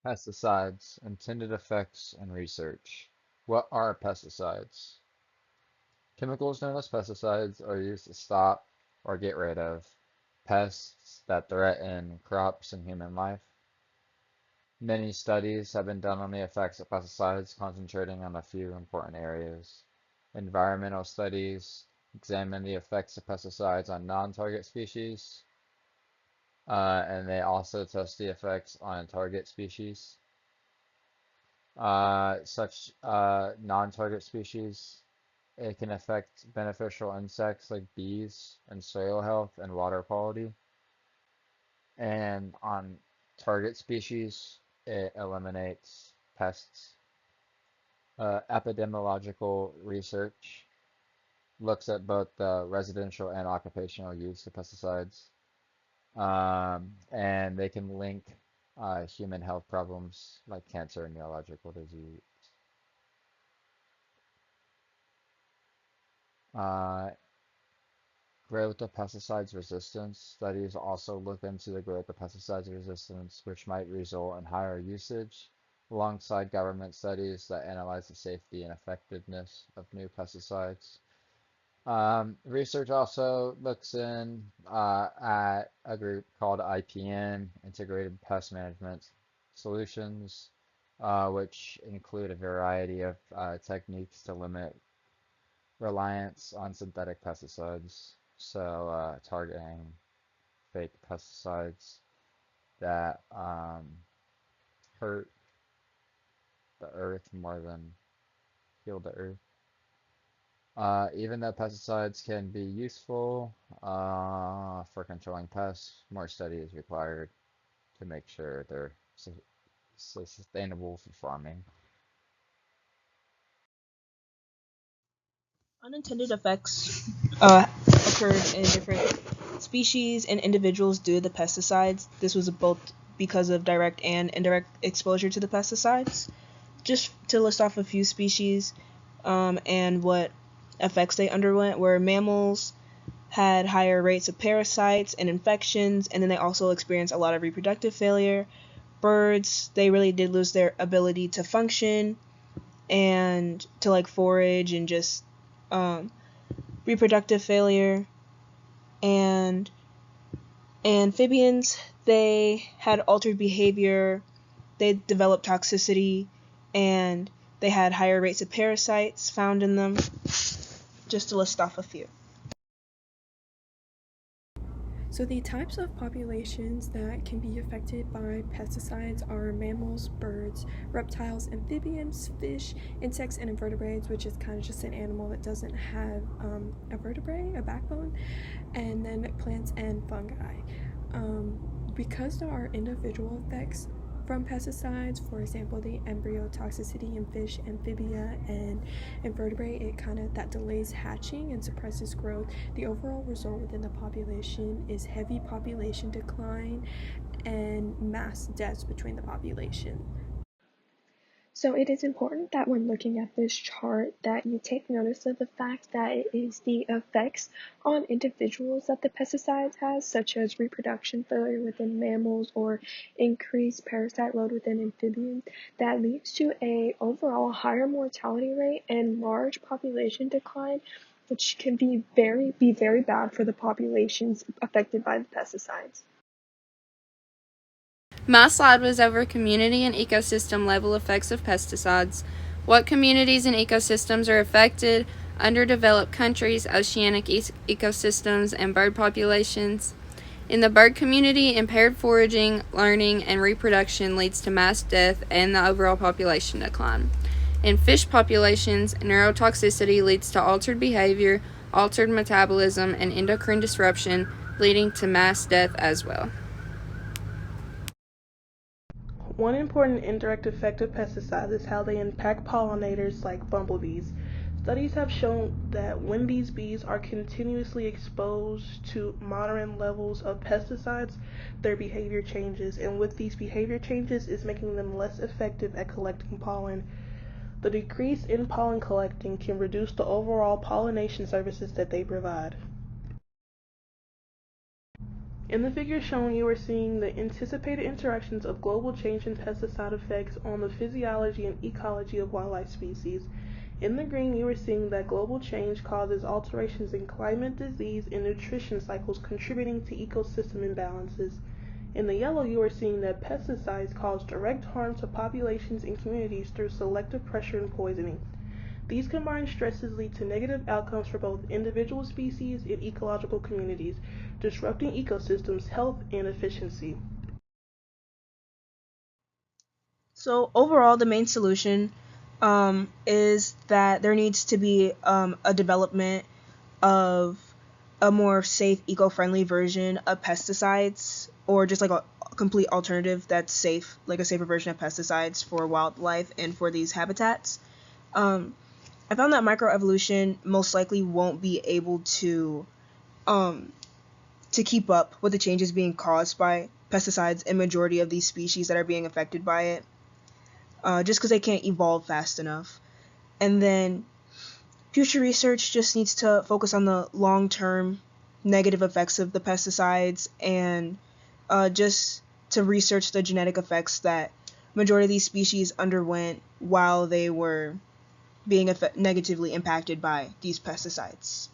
Pesticides, intended effects, and research. What are pesticides? Chemicals known as pesticides are used to stop or get rid of pests that threaten crops and human life. Many studies have been done on the effects of pesticides, concentrating on a few important areas. Environmental studies examine the effects of pesticides on non-target species, and they also test the effects on target species. Such non-target species, it can affect beneficial insects like bees and soil health and water quality. And on target species, it eliminates pests. Epidemiological research looks at both the residential and occupational use of pesticides, and they can link human health problems like cancer and neurological disease. Uh, Growth of pesticides resistance. Studies also look into the growth of pesticides resistance, which might result in higher usage, alongside government studies that analyze the safety and effectiveness of new pesticides. Research also looks in at a group called IPN, Integrated Pest Management Solutions, which include a variety of techniques to limit reliance on synthetic pesticides. So, targeting fake pesticides that hurt the earth more than heal the earth. Even though pesticides can be useful for controlling pests, more study is required to make sure they're sustainable for farming. Unintended effects occurred in different species and individuals due to the pesticides. This was both because of direct and indirect exposure to the pesticides. Just to list off a few species and what effects they underwent, were mammals had higher rates of parasites and infections, and then they also experienced a lot of reproductive failure. Birds, they really did lose their ability to function and to like forage and just um, reproductive failure. And amphibians, they had altered behavior, they developed toxicity, and they had higher rates of parasites found in them, just to list off a few. So the types of populations that can be affected by pesticides are mammals, birds, reptiles, amphibians, fish, insects, and invertebrates, which is kind of just an animal that doesn't have a vertebrae, a backbone, and then plants and fungi. Because there are individual effects from pesticides, for example, the embryo toxicity in fish, amphibia, and invertebrate, it kind of that delays hatching and suppresses growth. The overall result within the population is heavy population decline and mass deaths between the population. So it is important that when looking at this chart that you take notice of the fact that it is the effects on individuals that the pesticides has, such as reproduction failure within mammals or increased parasite load within amphibians, that leads to a overall higher mortality rate and large population decline, which can be very bad for the populations affected by the pesticides. My slide was over community and ecosystem level effects of pesticides. What communities and ecosystems are affected? Underdeveloped countries, oceanic ecosystems, and bird populations. In the bird community, impaired foraging, learning, and reproduction leads to mass death and the overall population decline. In fish populations, neurotoxicity leads to altered behavior, altered metabolism, and endocrine disruption, leading to mass death as well. One important indirect effect of pesticides is how they impact pollinators like bumblebees. Studies have shown that when these bees are continuously exposed to moderate levels of pesticides, their behavior changes, and with these behavior changes is making them less effective at collecting pollen. The decrease in pollen collecting can reduce the overall pollination services that they provide. In the figure shown, you are seeing the anticipated interactions of global change and pesticide effects on the physiology and ecology of wildlife species. In the green, you are seeing that global change causes alterations in climate, disease, and nutrition cycles contributing to ecosystem imbalances. In the yellow, you are seeing that pesticides cause direct harm to populations and communities through selective pressure and poisoning. These combined stresses lead to negative outcomes for both individual species and ecological communities, disrupting ecosystems' health and efficiency. So overall, the main solution is that there needs to be a development of a more safe, eco-friendly version of pesticides, or just like a complete alternative that's safe, like a safer version of pesticides for wildlife and for these habitats. I found that microevolution most likely won't be able to keep up with the changes being caused by pesticides in majority of these species that are being affected by it, just because they can't evolve fast enough. And then future research just needs to focus on the long-term negative effects of the pesticides, and just to research the genetic effects that majority of these species underwent while they were being negatively impacted by these pesticides.